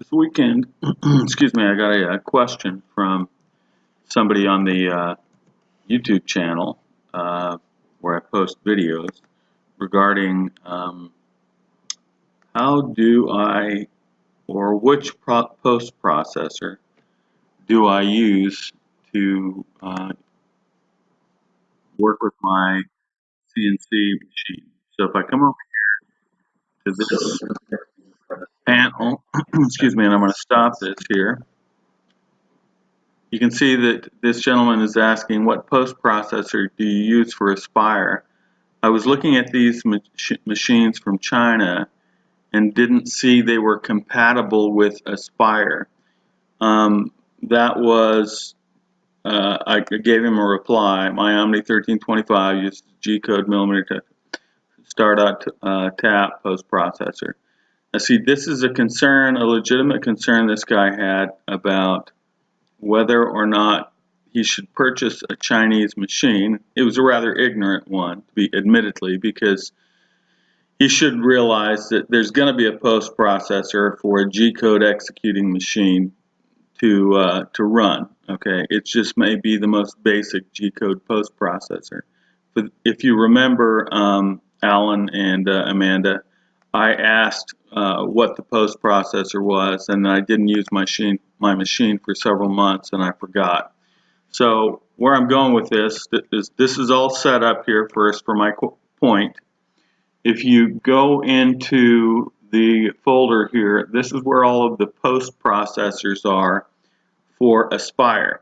This weekend, excuse me, I got a question from somebody on the YouTube channel where I post videos regarding how do I, or which post processor do I use to work with my CNC machine. So if I come over to this panel, excuse me, and I'm going to stop this here. You can see that this gentleman is asking, what post processor do you use for Aspire? I was looking at these machines from China and didn't see they were compatible with Aspire. That was, I gave him a reply. My OMNICNC uses G-code millimeter star.tap post processor. Now see, this is a concern, a legitimate concern this guy had about whether or not he should purchase a Chinese machine. It was a rather ignorant one, admittedly, because he should realize that there's going to be a post processor for a G-code executing machine to run. Okay, it just may be the most basic G-code post processor. But if you remember, Alan and Amanda, I asked what the post processor was, and I didn't use my machine for several months, and I forgot. So where I'm going with this is all set up here first for my point. If you go into the folder here, this is where all of the post processors are for Aspire.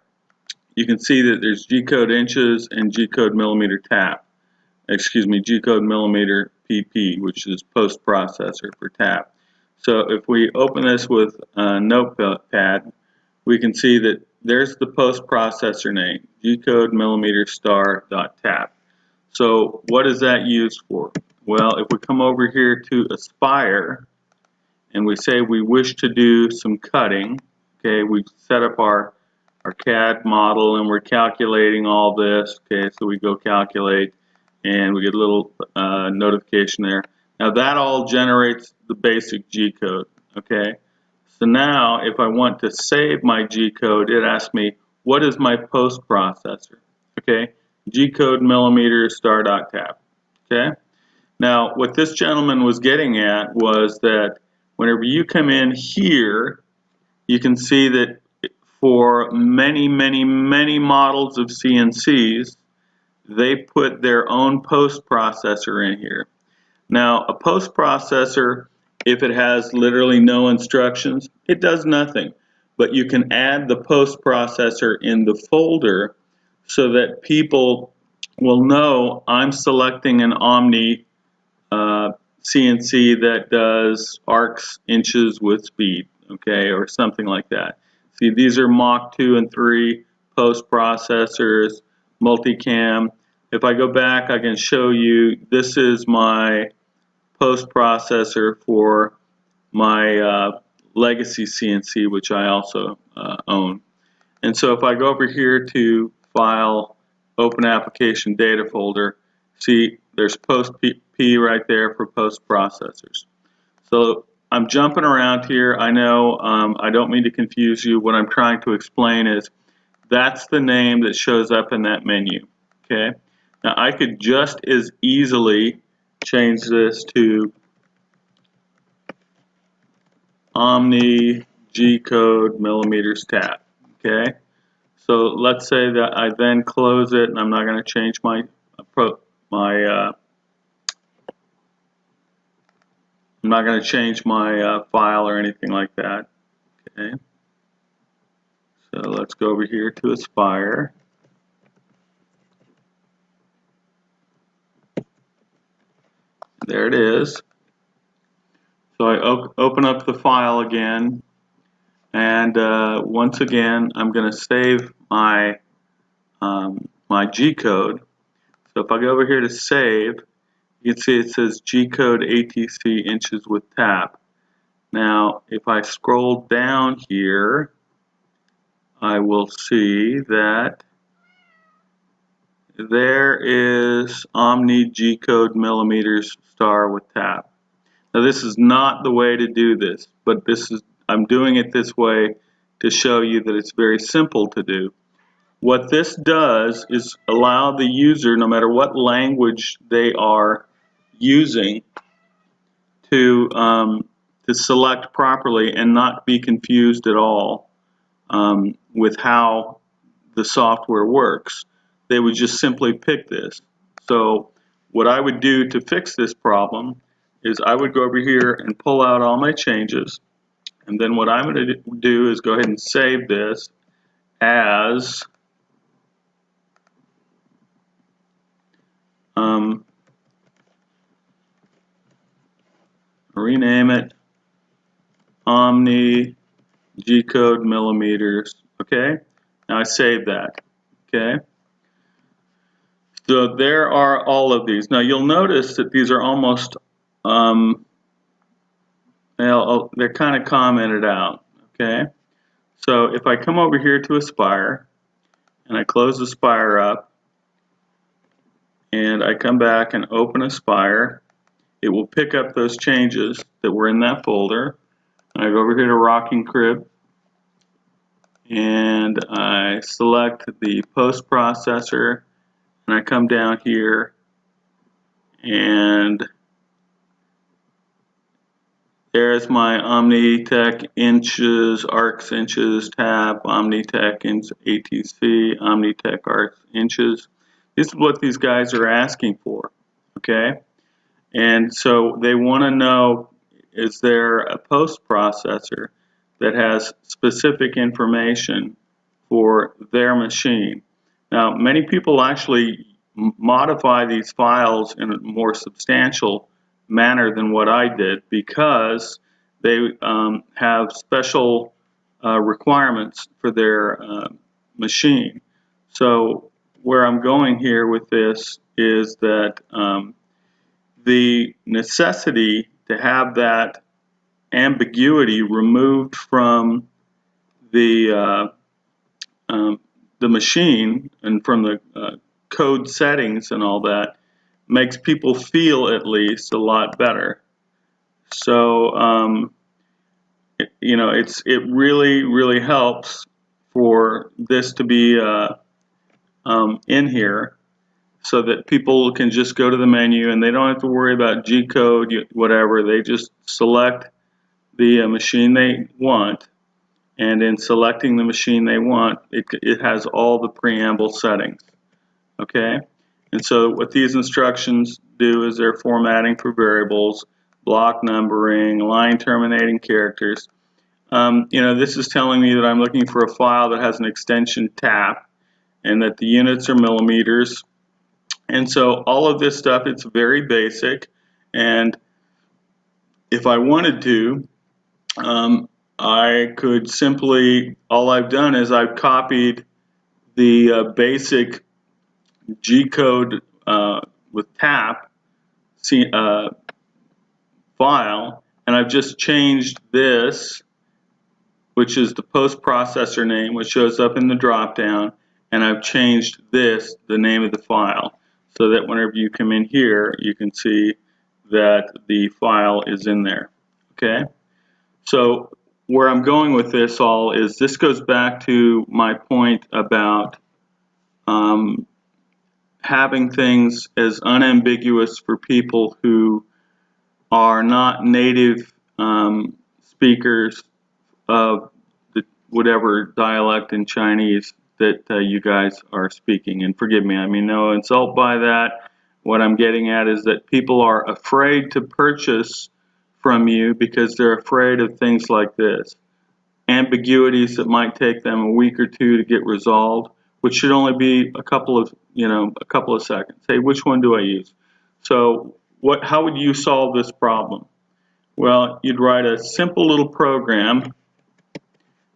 You can see that there's G-code inches and G-code millimeter tap. Excuse me, G-code millimeter PP, which is post processor for tap. So if we open this with a notepad, we can see that there's the post processor name, G-code millimeter star.tap. So what is that used for? Well, if we come over here to Aspire and we say we wish to do some cutting, okay, we've set up our CAD model and we're calculating all this, okay, so we go calculate and we get a little notification there. Now that all generates the basic G-code, okay? So now if I want to save my G-code, it asks me, what is my post processor? Okay, G-code millimeter star.tap, okay? Now what this gentleman was getting at was that whenever you come in here, you can see that for many models of CNCs, they put their own post processor in here. Now a post processor, if it has literally no instructions, it does nothing, but you can add the post processor in the folder so that people will know I'm selecting an Omni CNC that does arcs inches with speed, okay, or something like that. See, these are Mach 2 and 3 post processors, multicam. If I go back, I can show you, this is my post processor for my legacy CNC, which I also own. And so if I go over here to File, Open Application Data Folder, see there's post P right there for post processors. So I'm jumping around here. I know I don't mean to confuse you. What I'm trying to explain is that's the name that shows up in that menu. Okay. Now I could just as easily change this to Omni G-code millimeters tap. Okay. So let's say that I then close it, and I'm not going to change I'm not going to change my file or anything like that. Okay. So let's go over here to Aspire. There it is. So I open up the file again, and once again I'm going to save my my G-code. So if I go over here to save, you can see it says G-code ATC inches with tap. Now if I scroll down here, I will see that there is Omni G-code millimeters star with tap. Now this is not the way to do this, but this is, I'm doing it this way to show you that it's very simple to do. What this does is allow the user, no matter what language they are using, to select properly and not be confused at all with how the software works. They would just simply pick this. So what I would do to fix this problem is I would go over here and pull out all my changes, and then what I'm going to do is go ahead and save this as rename it Omni G-code millimeters. Okay, now I save that. Okay, so there are all of these. Now you'll notice that these are almost they're kind of commented out. Okay, so if I come over here to Aspire and I close Aspire up and I come back and open Aspire, it will pick up those changes that were in that folder. And I go over here to Rocking Crib and I select the post processor, and I come down here and there's my OMNICNC inches, arcs inches tab, OMNICNC ATC, OMNICNC arcs inches. This is what these guys are asking for, okay? And so they want to know, is there a post processor that has specific information for their machine? Now, many people actually modify these files in a more substantial manner than what I did because they have special requirements for their machine. So where I'm going here with this is that the necessity to have that ambiguity removed from the machine and from the code settings and all that makes people feel at least a lot better. So you know, it really helps for this to be in here, so that people can just go to the menu and they don't have to worry about G-code, whatever. They just select the machine they want, and in selecting the machine they want, it has all the preamble settings. Okay, and so what these instructions do is they're formatting for variables, block numbering, line terminating characters. You know, this is telling me that I'm looking for a file that has an extension tap and that the units are millimeters. And so all of this stuff, it's very basic, and if I wanted to, I could simply, all I've done is I've copied the basic G-code with tap file, and I've just changed this, which is the post processor name, which shows up in the drop down, and I've changed this, the name of the file, so that whenever you come in here, you can see that the file is in there. Okay, so where I'm going with this all is this goes back to my point about having things as unambiguous for people who are not native speakers of whatever dialect in Chinese that you guys are speaking. And forgive me, I mean no insult by that. What I'm getting at is that people are afraid to purchase from you because they're afraid of things like this. Ambiguities that might take them a week or two to get resolved, which should only be a couple of seconds. Hey, which one do I use? So how would you solve this problem? Well, you'd write a simple little program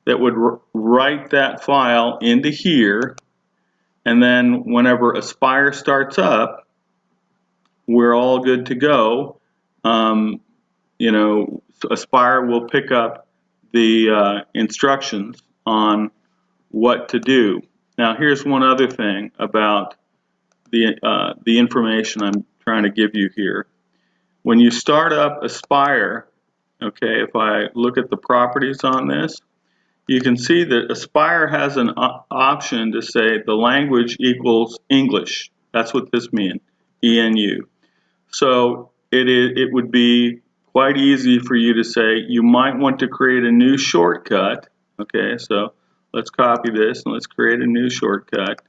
that would write that file into here, and then whenever Aspire starts up, we're all good to go. You know, Aspire will pick up the instructions on what to do. Now, here's one other thing about the information I'm trying to give you here. When you start up Aspire, Okay, if I look at the properties on this, you can see that Aspire has an option to say the language equals English. That's what this means, ENU. So it would be quite easy for you to say you might want to create a new shortcut. Okay, so let's copy this and let's create a new shortcut.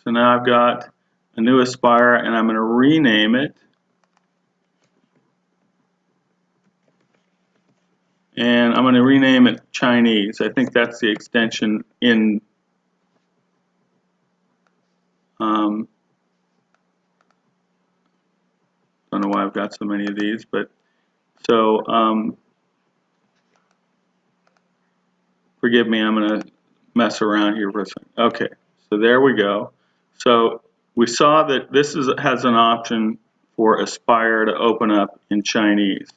So now I've got a new Aspire and I'm going to rename it. And I'm going to rename it Chinese. I think that's the extension in don't know why I've got so many of these, but so forgive me, I'm going to mess around here for a second. Okay, so there we go. So we saw that this has an option for Aspire to open up in Chinese.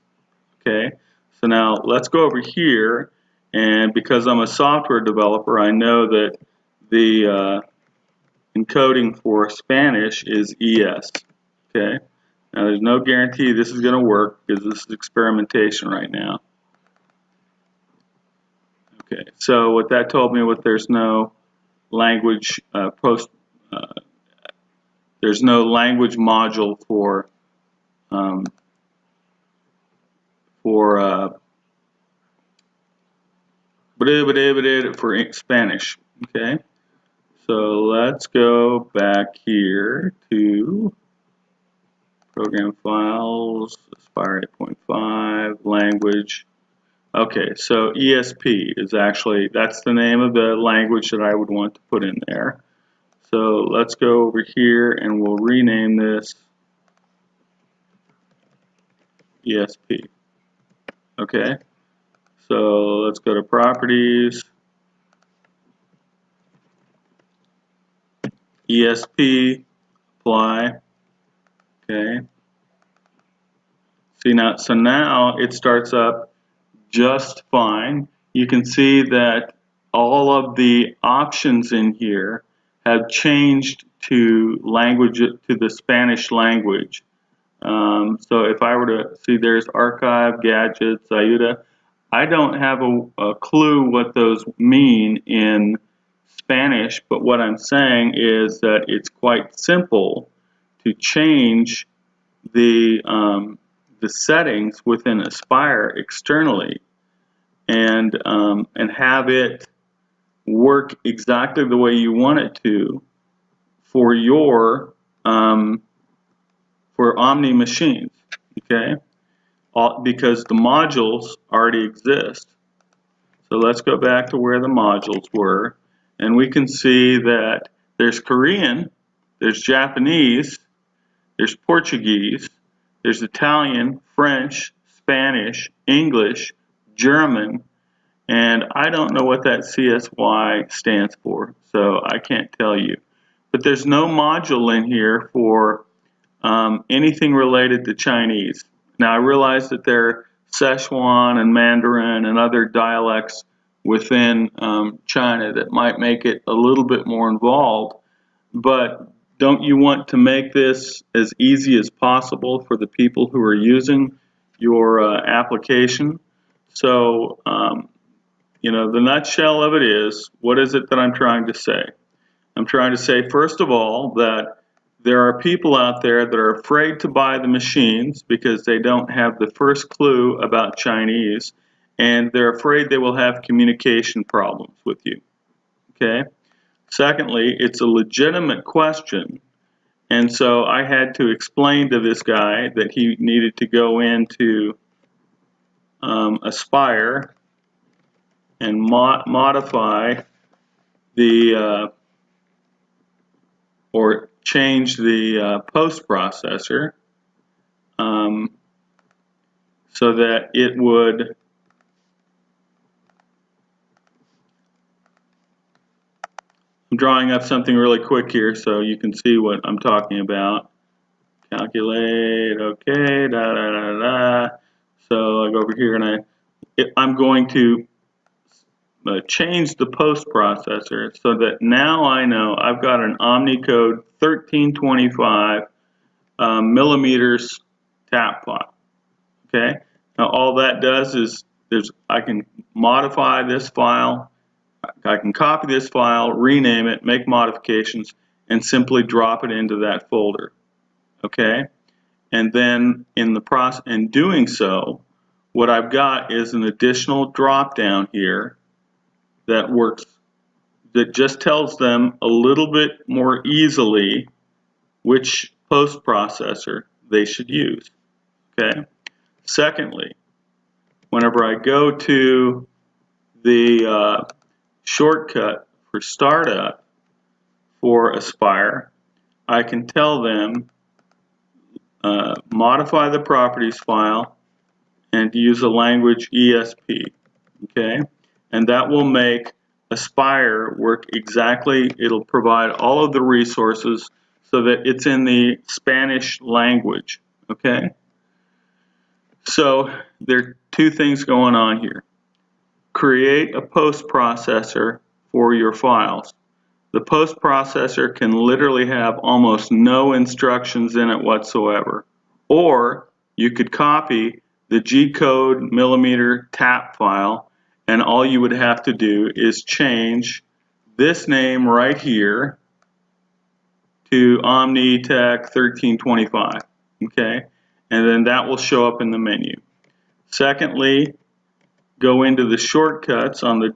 Okay, so now let's go over here, and because I'm a software developer, I know that the encoding for Spanish is ES. Okay, now there's no guarantee this is going to work because this is experimentation right now. Okay, so what that told me was there's no language there's no language module for Spanish. Okay, so let's go back here to program files, Aspire 8.5, language. Okay, so ESP is actually, that's the name of the language that I would want to put in there. So let's go over here and we'll rename this ESP. Okay, so let's go to properties, ESP, apply. Okay. See now, so now it starts up just fine. You can see that all of the options in here have changed to language, to the Spanish language. So if I were to see, there's archive, gadgets, Ayuda. I don't have a clue what those mean in Spanish, but what I'm saying is that it's quite simple to change the settings within Aspire externally and have it work exactly the way you want it to for your for Omni machines. Okay, because the modules already exist. So let's go back to where the modules were, and we can see that there's Korean, there's Japanese, there's Portuguese, there's Italian, French, Spanish, English, German, and I don't know what that CSY stands for, so I can't tell you. But there's no module in here for anything related to Chinese. Now I realize that there are Szechuan and Mandarin and other dialects within China that might make it a little bit more involved, but don't you want to make this as easy as possible for the people who are using your application? So, you know, the nutshell of it is, what is it that I'm trying to say? I'm trying to say, first of all, that there are people out there that are afraid to buy the machines because they don't have the first clue about Chinese, and they're afraid they will have communication problems with you. Okay? Secondly, it's a legitimate question, and so I had to explain to this guy that he needed to go into Aspire and modify the or change the post processor so that it would I'm drawing up something really quick here so you can see what I'm talking about. Calculate, okay, da da da da. So I go over here and I'm going to change the post processor so that now I know I've got an OmniCode 1325 millimeters tap file. Okay. Now all that does is I can modify this file. I can copy this file, rename it, make modifications, and simply drop it into that folder. Okay. And then in doing so, what I've got is an additional drop down here that works, that just tells them a little bit more easily which post processor they should use. Okay. Secondly, whenever I go to the shortcut for startup for Aspire, I can tell them modify the properties file and use the language ESP. Okay, and that will make Aspire work exactly. It'll provide all of the resources so that it's in the Spanish language. Okay, so there are two things going on here. Create a post processor for your files. The post processor can literally have almost no instructions in it whatsoever. Or you could copy the G-code millimeter tap file, and all you would have to do is change this name right here to OMNICNC 1325. Okay? And then that will show up in the menu. Secondly, go into the shortcuts on the